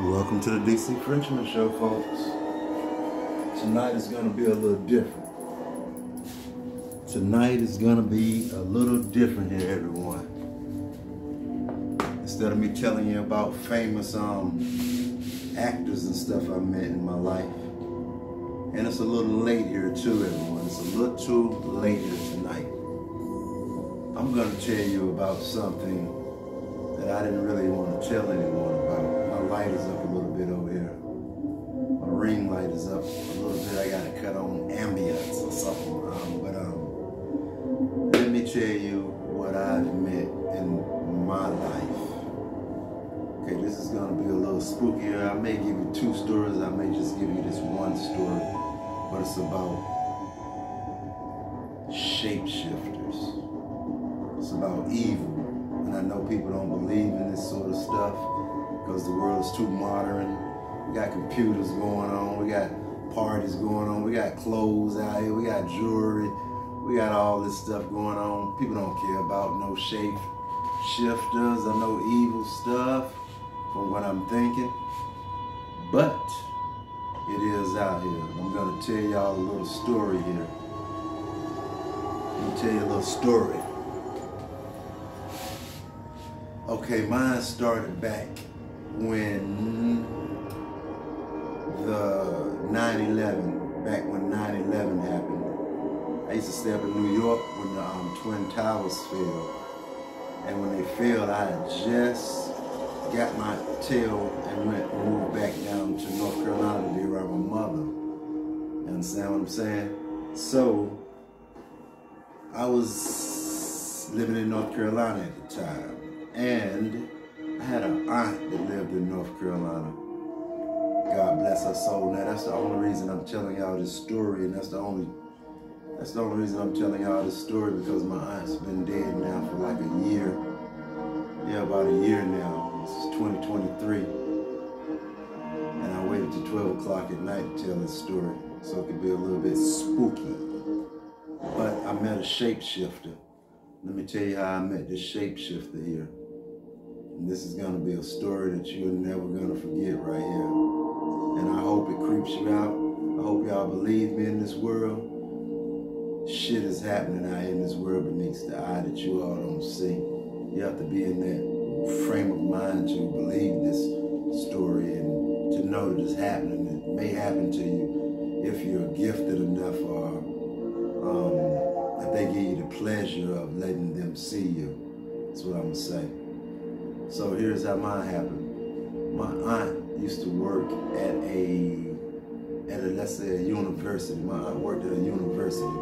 Welcome to the DC Frenchman Show, folks. Tonight is going to be a little different. Tonight is going to be a little different here, everyone. Instead of me telling you about famous actors and stuff I met in my life. And it's a little late here too, everyone. It's a little too late here tonight. I'm going to tell you about something that I didn't really want to tell anyone about. My light is up a little bit over here. My ring light is up a little bit. I got to cut on ambience or something. Let me tell you what I've met in my life. Okay, this is going to be a little spookier. I may give you two stories. I may just give you this one story. But it's about shapeshifters. It's about evil. And I know people don't believe in this sort of stuff because the world is too modern. We got computers going on. We got parties going on. We got clothes out here. We got jewelry. We got all this stuff going on. People don't care about no shapeshifters or no evil stuff from what I'm thinking. But it is out here. I'm going to tell y'all a little story here. Let me tell you a little story. Okay, mine started back when the 9/11, back when 9/11 happened. I used to stay up in New York when the Twin Towers fell. And when they fell, I had just got my tail and moved back down to North Carolina to be around my mother. You understand what I'm saying? So, I was living in North Carolina at the time. And I had an aunt that lived in North Carolina. God bless her soul. Now that's the only reason I'm telling y'all this story, and that's the only reason I'm telling y'all this story, because my aunt's been dead now for like a year. Yeah, about a year now. This is 2023. And I waited till 12 o'clock at night to tell this story, so it could be a little bit spooky. But I met a shapeshifter. Let me tell you how I met this shapeshifter here. And this is going to be a story that you're never going to forget right here. And I hope it creeps you out. I hope y'all believe me in this world. Shit is happening out here in this world beneath the eye that you all don't see. You have to be in that frame of mind to believe this story and to know that it's happening. It may happen to you if you're gifted enough, or if they give you the pleasure of letting them see you. That's what I'm going to say. So here's how mine happened. My aunt used to work at let's say a university. My aunt worked at a university.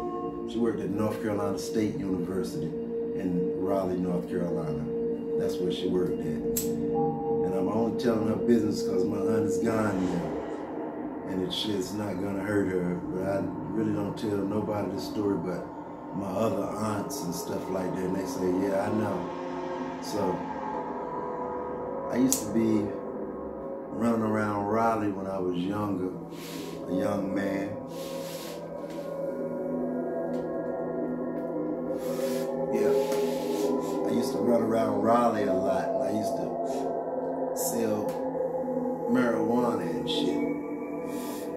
She worked at North Carolina State University in Raleigh, North Carolina. That's where she worked at. And I'm only telling her business because my aunt is gone now. And it shit's not gonna hurt her. But I really don't tell nobody this story but my other aunts and stuff like that. And they say, yeah, I know. So I used to be running around Raleigh when I was younger, a young man. Yeah, I used to run around Raleigh a lot. I used to sell marijuana and shit.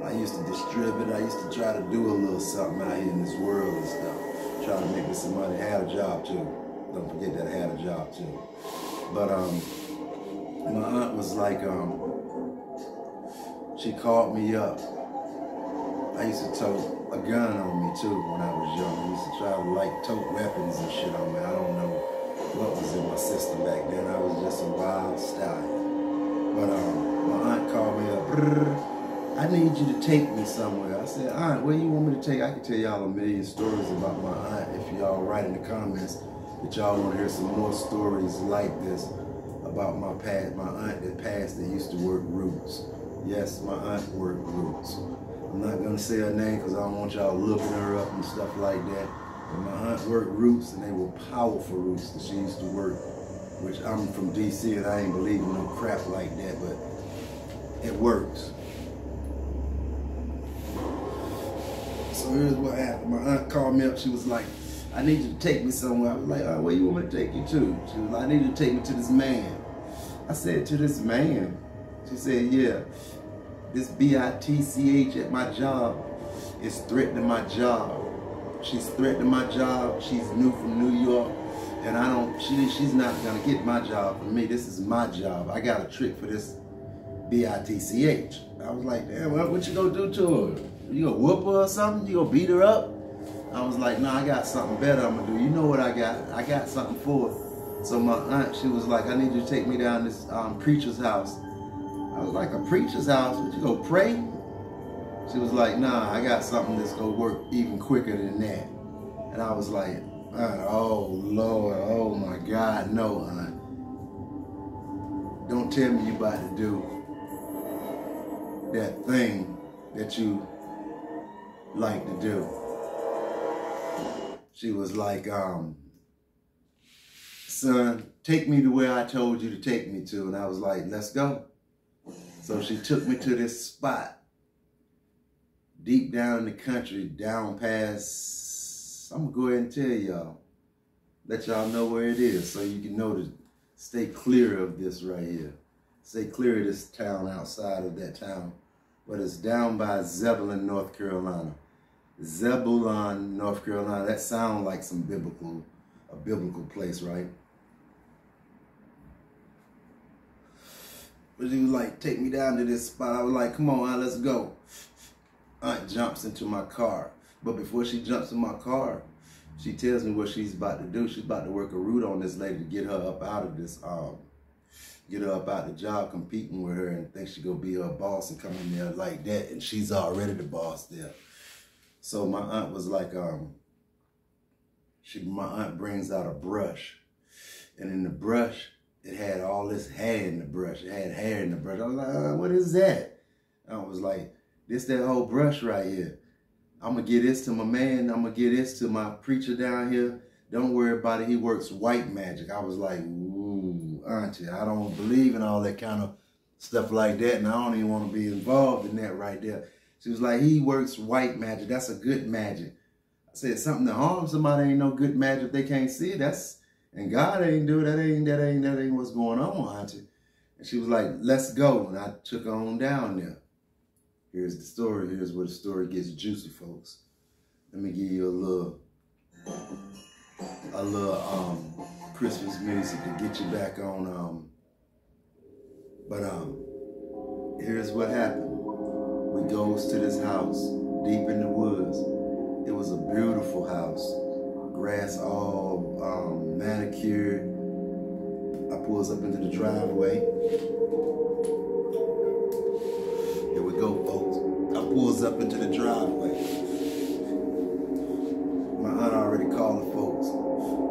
I used to distribute. I used to try to do a little something out here in this world and stuff. Try to make me some money. I had a job too. Don't forget that I had a job too. But my aunt was like, she called me up. I used to tote a gun on me too when I was young. I used to try to like tote weapons and shit on me. I don't know what was in my system back then. I was just a wild stallion. But my aunt called me up. I need you to take me somewhere. I said, aunt, where you want me to take? I can tell y'all a million stories about my aunt if y'all write in the comments that y'all want to hear some more stories like this about my past. My aunt that passed that used to work roots. Yes, my aunt worked roots. I'm not going to say her name because I don't want y'all looking her up and stuff like that. But my aunt worked roots, and they were powerful roots that she used to work, which I'm from DC and I ain't believing no crap like that, but it works. So here's what happened. My aunt called me up. She was like, I need you to take me somewhere. I was like, where you want me to take you to? She was like, I need you to take me to this man. I said, to this man? She said, yeah, this BITCH at my job is threatening my job. She's threatening my job. She's new from New York. And she's not gonna get my job from me. This is my job. I got a trick for this BITCH. I was like, damn, what you gonna do to her? You gonna whoop her or something? You gonna beat her up? I was like, no, I got something better I'm gonna do. You know what I got? I got something for her. So my aunt, she was like, I need you to take me down this preacher's house. I was like, a preacher's house? Would you go pray? She was like, nah, I got something that's gonna work even quicker than that. And I was like, oh Lord, oh my God, no, aunt. Don't tell me you about to do that thing that you like to do. She was like, son, take me to where I told you to take me to. And I was like, let's go. So she took me to this spot deep down in the country, down past, I'm gonna go ahead and tell y'all, let y'all know where it is so you can know to stay clear of this right here. Stay clear of this town outside of that town. But it's down by Zebulon, North Carolina. Zebulon, North Carolina. That sounds like a biblical place, right? But she was like, take me down to this spot. I was like, come on, Aunt, let's go. Aunt jumps into my car. But before she jumps in my car, she tells me what she's about to do. She's about to work a route on this lady to get her up out of this, get her up out of the job competing with her and think she gonna be her boss and come in there like that. And she's already the boss there. So my aunt was like, my aunt brings out a brush. And in the brush, it had all this hair in the brush. It had hair in the brush. I was like, what is that? I was like, this that whole brush right here. I'm going to give this to my man. I'm going to give this to my preacher down here. Don't worry about it. He works white magic. I was like, ooh, auntie, I don't believe in all that kind of stuff like that. And I don't even want to be involved in that right there. She was like, he works white magic. That's a good magic. I said, something that harms somebody ain't no good magic if they can't see it. And God ain't do it. That ain't what's going on, auntie. And she was like, let's go. And I took her on down there. Here's the story. Here's where the story gets juicy, folks. Let me give you a little Christmas music to get you back on. Here's what happened. We goes to this house deep in the woods. It was a beautiful house. Grass all manicured. I pulls up into the driveway. Here we go, folks. I pulls up into the driveway. My aunt already called the folks.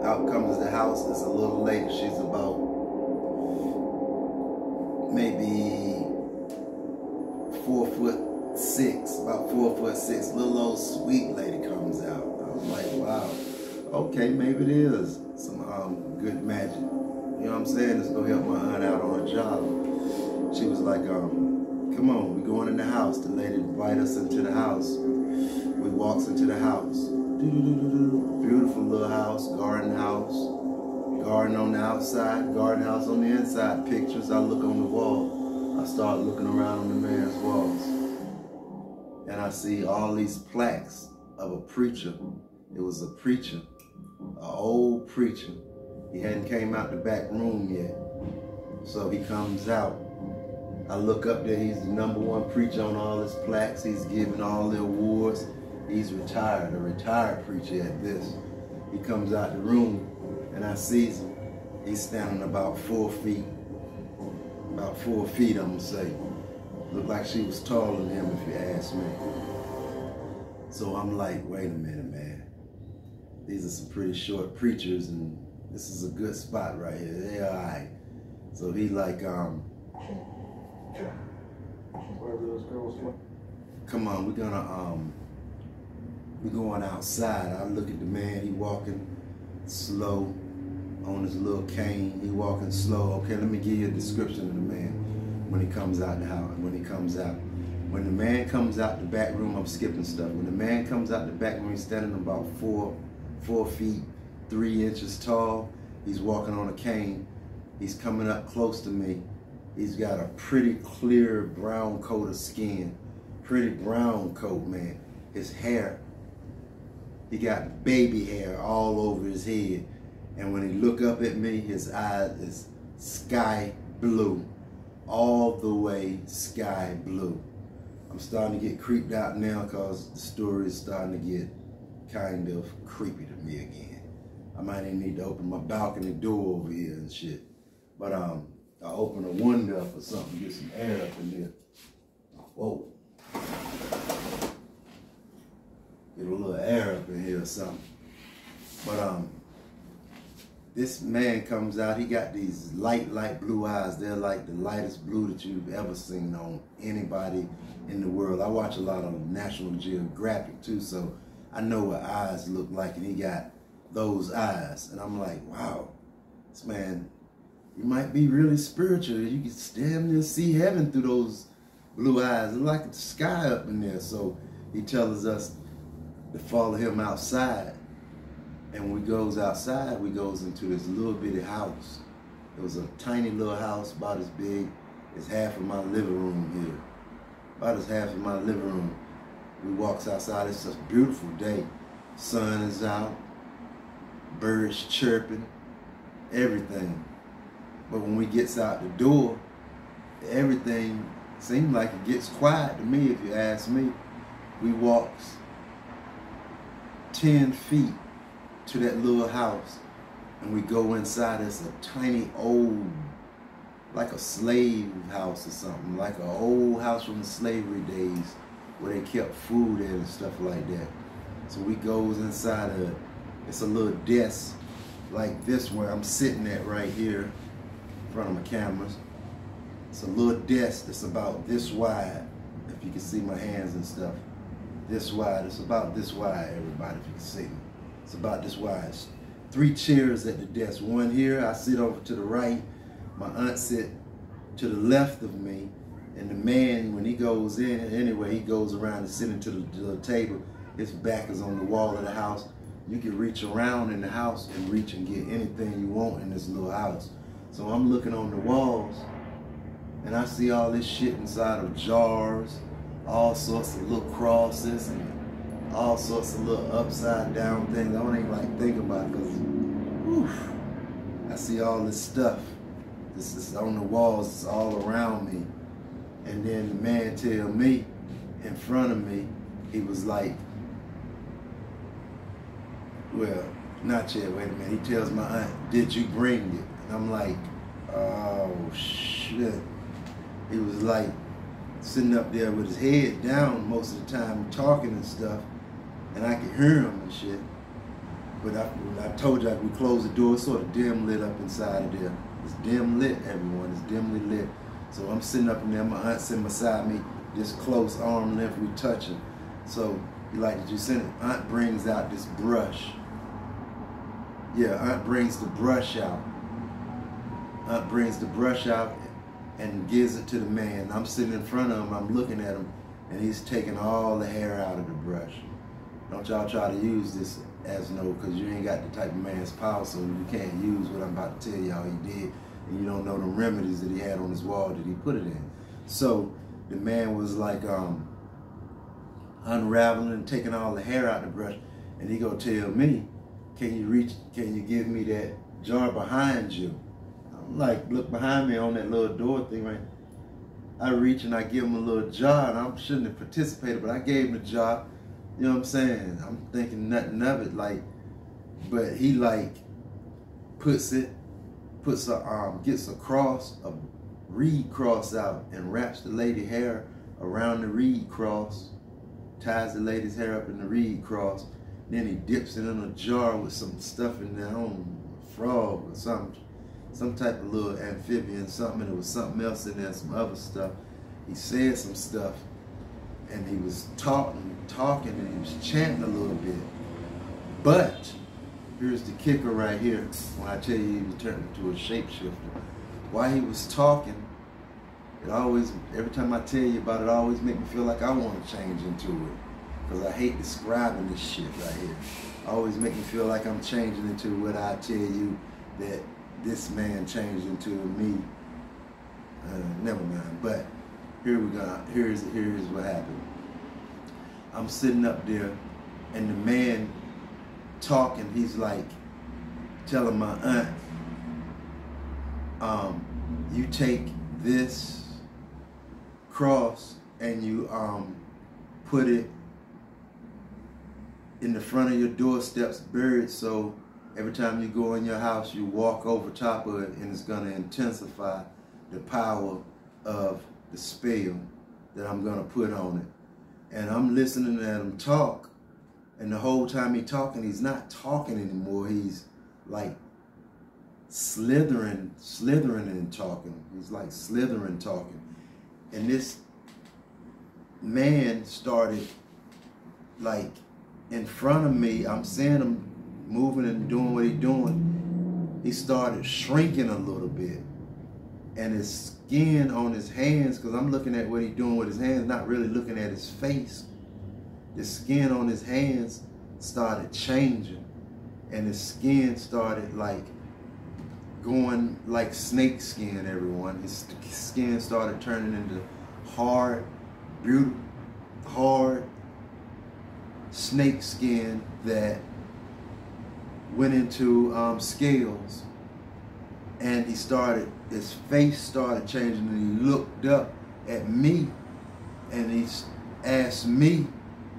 Out comes the house. It's a little late. She's about maybe 4'6", about 4'6". Little old sweet lady comes out. I was like, wow, okay, maybe it is some good magic. You know what I'm saying? It's gonna help my aunt out on her job. She was like, come on, we going in the house. The lady invite us into the house. We walks into the house. Beautiful little house, garden on the outside, garden house on the inside. Pictures. I look on the wall. I start looking around on the man's walls. And I see all these plaques of a preacher. It was a preacher, an old preacher. He hadn't came out the back room yet. So he comes out. I look up there, he's the #1 preacher on all his plaques. He's giving all the awards. He's retired, a retired preacher at this. He comes out the room and I see him. He's standing about 4 feet. About 4 feet, I'm gonna say. Looked like she was taller than him if you ask me. So I'm like, wait a minute, man. These are some pretty short preachers and this is a good spot right here. They're all right. So he like, come on, we're going outside. I look at the man, he walking slow on his little cane. He walking slow. Okay, let me give you a description of the man when he comes out the house, when he comes out. When the man comes out the back room, I'm skipping stuff. When the man comes out the back room, he's standing about 4 feet, 3 inches tall. He's walking on a cane. He's coming up close to me. He's got a pretty clear brown coat of skin. Pretty brown coat, man. His hair, he got baby hair all over his head. And when he look up at me, his eyes is sky blue. All the way sky blue. I'm starting to get creeped out now because the story is starting to get kind of creepy to me again. I might even need to open my balcony door over here and shit. But I'll open a window up or something, get some air up in there. Whoa. Get a little air up in here or something. But this man comes out, he got these light blue eyes. They're like the lightest blue that you've ever seen on anybody in the world. I watch a lot of National Geographic too, so I know what eyes look like, and he got those eyes. And I'm like, wow, this man, you might be really spiritual. You can stand there and see heaven through those blue eyes. It's like the sky up in there. So he tells us to follow him outside. And when we goes outside, we goes into this little bitty house. It was a tiny little house, about as big as half of my living room here. About as half of my living room. We walks outside, it's a beautiful day. Sun is out, birds chirping, everything. But when we gets out the door, everything seems like it gets quiet to me, if you ask me. We walks 10 feet to that little house, and we go inside. It's a tiny old, like a slave house or something, like an old house from the slavery days where they kept food in and stuff like that. So we goes inside of it. It's a little desk like this where I'm sitting at right here in front of my cameras. It's a little desk that's about this wide, if you can see my hands and stuff. This wide, it's about this wide, everybody, if you can see me. It's about this wide. 3 chairs at the desk. One here, I sit over to the right. My aunt sit to the left of me. And the man, when he goes in, anyway, he goes around and sitting to the table. His back is on the wall of the house. You can reach around in the house and reach and get anything you want in this little house. So I'm looking on the walls, and I see all this shit inside of jars, all sorts of little crosses, and all sorts of little upside down things. I don't even like think about it because I see all this stuff. This is on the walls, it's all around me. And then the man tell me in front of me, he was like, well, not yet, wait a minute. He tells my aunt, did you bring it? And I'm like, oh shit. He was like sitting up there with his head down most of the time, talking and stuff. And I could hear him and shit. But I told you, we closed the door, it's sort of dim lit up inside of there. It's dim lit, everyone, it's dimly lit. So I'm sitting up in there, my aunt's sitting beside me, just close, arm length, we touching. So he like, did you send it? Aunt brings out this brush. Yeah, Aunt brings the brush out. Aunt brings the brush out and gives it to the man. I'm sitting in front of him, I'm looking at him, and he's taking all the hair out of the brush. Don't y'all try to use this as no, because you ain't got the type of man's power, so you can't use what I'm about to tell y'all he did, and you don't know the remedies that he had on his wall that he put it in. So the man was like unraveling and taking all the hair out of the brush, and he go tell me, can you give me that jar behind you? I'm like, look behind me on that little door thing, right? I reach and I give him a little jar, and I shouldn't have participated, but I gave him the jar. You know what I'm saying? I'm thinking nothing of it, like, but he like gets a cross, a reed cross out, and wraps the lady hair around the reed cross, ties the lady's hair up in the reed cross, then he dips it in a jar with some stuff in there, I don't know, a frog or something, some type of little amphibian, something, and there was something else in there, some other stuff. He said some stuff, and he was talking, and he was chanting a little bit. But here's the kicker right here. When I tell you he was turning into a shapeshifter, while he was talking, it always, every time I tell you about it, it always make me feel like I want to change into it, because I hate describing this shit right here. It always make me feel like I'm changing into what I tell you that this man changed into me. never mind. But here we go. Here's what happened. I'm sitting up there, and the man talking, he's like telling my aunt, you take this cross and you put it in the front of your doorsteps, buried, so every time you go in your house, you walk over top of it, and it's going to intensify the power of the spell that I'm going to put on it. And I'm listening to him talk, and the whole time he's talking, he's not talking anymore. He's like slithering and talking. He's like slithering talking. And this man started like in front of me. I'm seeing him moving and doing what he's doing. He started shrinking a little bit, and his skin on his hands, because I'm looking at what he's doing with his hands, not really looking at his face. The skin on his hands started changing, and his skin started like going like snake skin, everyone. His skin started turning into hard, beautiful, hard snake skin that went into scales. And his face started changing, and he looked up at me, and he asked me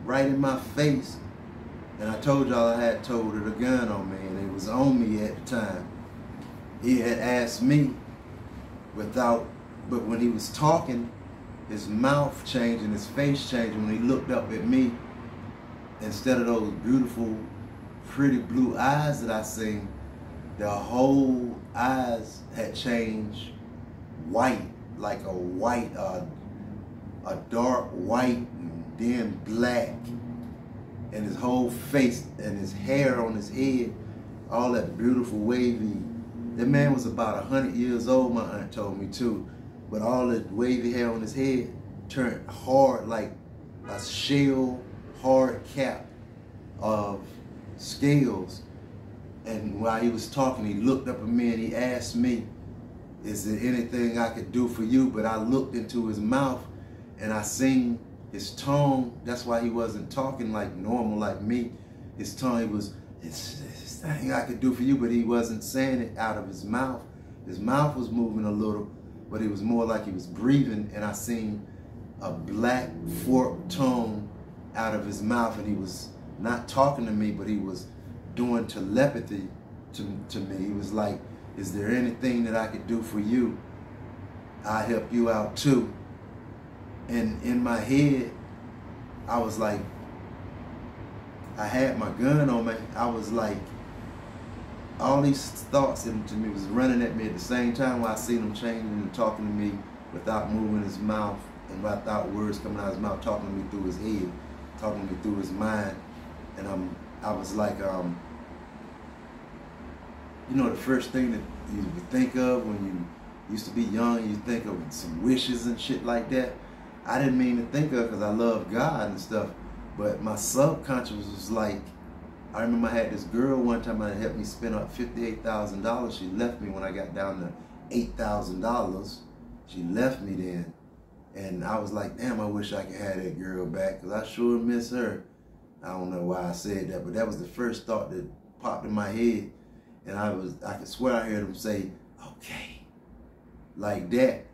right in my face, and I told y'all I had toted a gun on me, and it was on me at the time. He had asked me but when he was talking, his mouth changed and his face changed. When he looked up at me, instead of those beautiful, pretty blue eyes that I seen, the whole eyes had changed white, like a dark white, and then black. And his whole face and his hair on his head, all that beautiful wavy. That man was about 100 years old, my aunt told me too. But all that wavy hair on his head turned hard, like a shell, hard cap of scales. And while he was talking, he looked up at me and he asked me, is there anything I could do for you? But I looked into his mouth and I seen his tongue. That's why he wasn't talking like normal like me. His tongue was, it's nothing I could do for you, but he wasn't saying it out of his mouth. His mouth was moving a little, but it was more like he was breathing, and I seen a black forked tongue out of his mouth, and he was not talking to me, but he was doing telepathy to me. He was like, is there anything that I could do for you? I'll help you out too. And in my head, I was like, I had my gun on me. I was like, all these thoughts into me was running at me at the same time while I seen him changing and talking to me without moving his mouth and without words coming out of his mouth, talking to me through his head, talking to me through his mind. And I was like, you know, the first thing that you would think of when you used to be young, you think of some wishes and shit like that. I didn't mean to think of it because I love God and stuff, but my subconscious was like, I remember I had this girl one time that helped me spend up $58,000. She left me when I got down to $8,000. She left me then. And I was like, damn, I wish I could have that girl back because I sure miss her. I don't know why I said that, but that was the first thought that popped in my head. And I could swear I heard him say, okay, like that.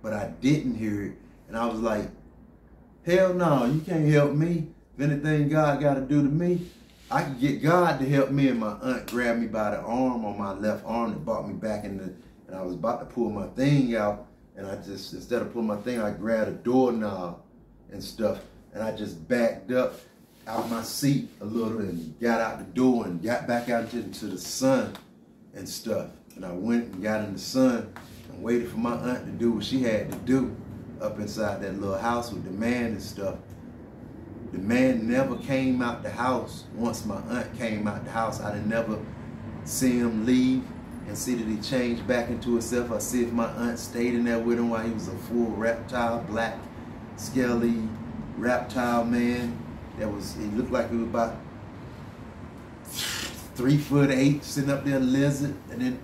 But I didn't hear it. And I was like, hell no, you can't help me. If anything God got to do to me, I could get God to help me. And my aunt grabbed me by the arm on my left arm and brought me back in and I was about to pull my thing out. And I just, instead of pulling my thing, I grabbed a doorknob and stuff. And I just backed up out my seat a little and got out the door and got back out into the sun and stuff. And I went and got in the sun and waited for my aunt to do what she had to do up inside that little house with the man and stuff. The man never came out the house. Once my aunt came out the house, I didn't never see him leave and see that he changed back into himself. I see if my aunt stayed in there with him while he was a full reptile, black, scaly reptile man. He looked like he was about 3'8", sitting up there, lizard, and then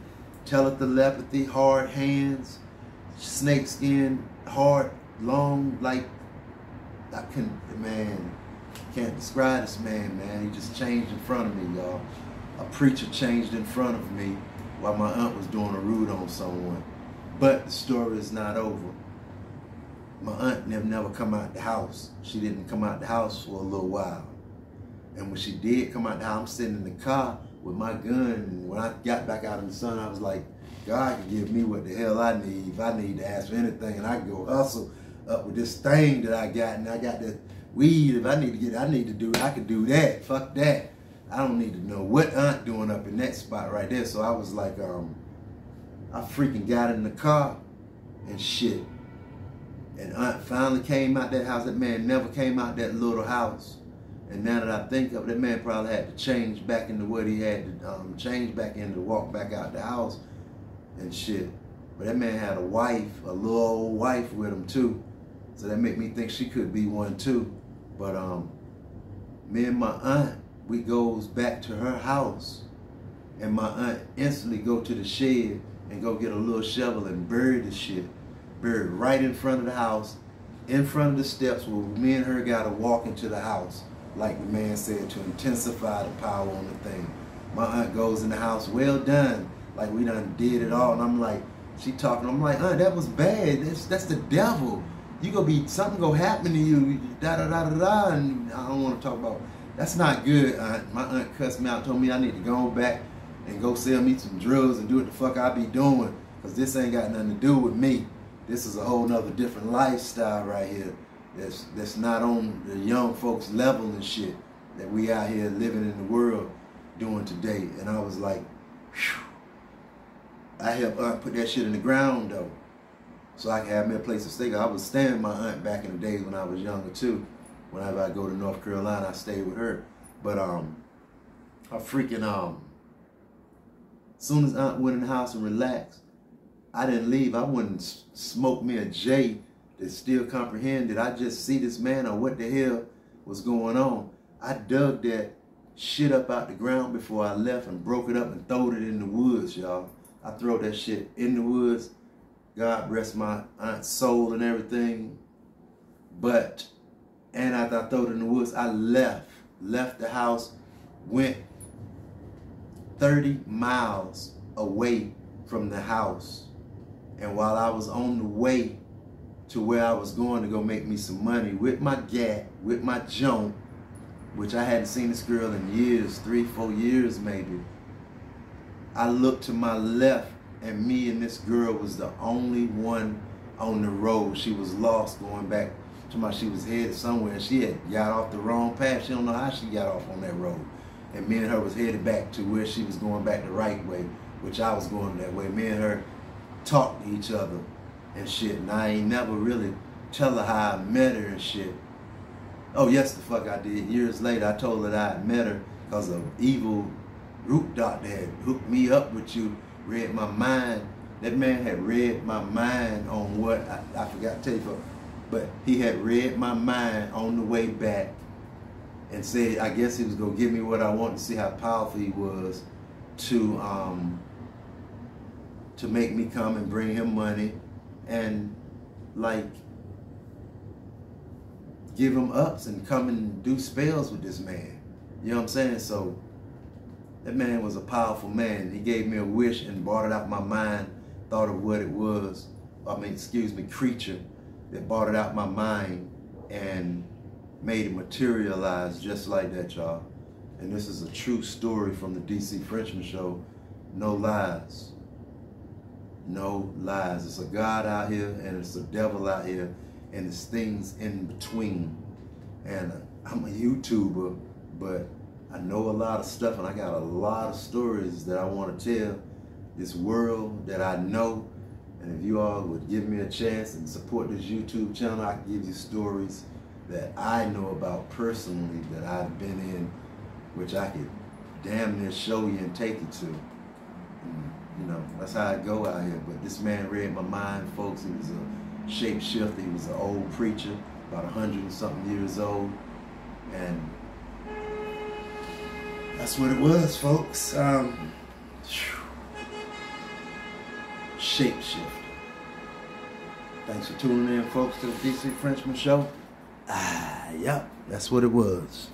telepathy, hard hands, snake skin, hard, long, like, I couldn't, man, can't describe this man, man. He just changed in front of me, y'all. A preacher changed in front of me while my aunt was doing a root on someone. But the story is not over. My aunt never come out the house. She didn't come out the house for a little while. And when she did come out the house, I'm sitting in the car with my gun. And when I got back out in the sun, I was like, God can give me what the hell I need. If I need to ask for anything, and I can go hustle up with this thing that I got, and I got this weed. If I need to get, I need to do, I can do that. Fuck that. I don't need to know what aunt doing up in that spot right there. So I was like, I freaking got in the car and shit. And aunt finally came out that house. That man never came out that little house. And now that I think of it, that man probably had to change back into what he had to change back into, walk back out the house and shit. But that man had a wife, a little old wife with him too. So that made me think she could be one too. But me and my aunt, we goes back to her house, and my aunt instantly go to the shed and go get a little shovel and bury the shit. Buried right in front of the house, in front of the steps where me and her gotta walk into the house, like the man said, to intensify the power on the thing. My aunt goes in the house, well done, like we done did it all. And I'm like, she talking, I'm like, aunt, that was bad. That's the devil. You gonna be, something gonna happen to you, da da da da da. And I don't want to talk about, that's not good, aunt. My aunt cussed me out, told me I need to go back and go sell me some drugs and do what the fuck I be doing, because this ain't got nothing to do with me. This is a whole nother different lifestyle right here. That's not on the young folks level and shit that we out here living in the world doing today. And I was like, whew. I helped aunt put that shit in the ground though, so I could have me a place to stay. I was staying with my aunt back in the days when I was younger too. Whenever I go to North Carolina, I stayed with her. But I freaking soon as aunt went in the house and relaxed, I didn't leave. I wouldn't smoke me a J to still comprehend. Did I just see this man, or what the hell was going on? I dug that shit up out the ground before I left and broke it up and throwed it in the woods, y'all. I throw that shit in the woods. God rest my aunt's soul and everything. But, and after I threw it in the woods, I left the house, went 30 miles away from the house. And while I was on the way to where I was going to go make me some money with my gat, with my junk, which I hadn't seen this girl in years, 3-4 years maybe, I looked to my left, and me and this girl was the only one on the road. She was lost going back to she was headed somewhere, and she had got off the wrong path. She don't know how she got off on that road. And me and her was headed back to where she was going back the right way, which I was going that way. Me and her talked to each other and shit, and I ain't never really tell her how I met her and shit. Oh yes, the fuck I did. Years later, I told her that I had met her because an evil root doctor had hooked me up with you, read my mind. That man had read my mind on what, I forgot to tell you, but he had read my mind on the way back and said, I guess he was gonna give me what I wanted to see how powerful he was to make me come and bring him money and like give him ups and come and do spells with this man. You know what I'm saying? So that man was a powerful man. He gave me a wish and brought it out my mind, thought of what it was. Creature that brought it out my mind and made it materialize just like that, y'all. And this is a true story from the DC Frenchman Show. No lies. No lies. It's a God out here and it's a devil out here and it's things in between. And I'm a YouTuber, but I know a lot of stuff and I got a lot of stories that I want to tell this world that I know. And if you all would give me a chance and support this YouTube channel, I can give you stories that I know about personally that I've been in, which I could damn near show you and take you to. And, you know, that's how I go out here. But this man read my mind, folks. He was a shapeshifter. He was an old preacher, about 100 and something years old. And that's what it was, folks. Shapeshifter. Thanks for tuning in, folks, to the DC Frenchman Show. Yep, that's what it was.